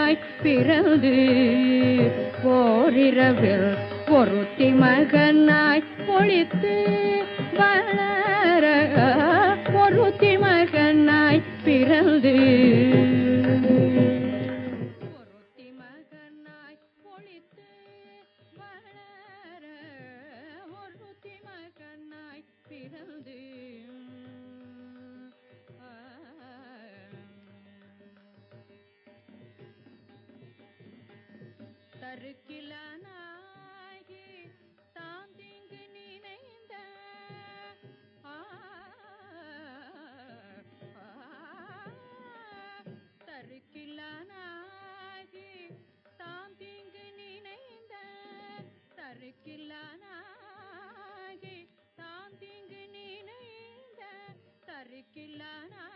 மகனாய் பிறந்து ஓரிரவில் ஒருத்தி மகனாய் பொழித்து வளர ஒருத்தி மகனாய் பிறந்து ஒருத்தி மகனாய் பொழித்து வளர ஒருத்தி மகனாய் பிறந்து தருக்கிலானாகி தாம் தீங்கு நினைந்த தருக்கிலானாகி தாம் தீங்கு நினைந்த தருக்கிலானாகி தாம் தீங்கு நினைந்த தருக்கிலானாகி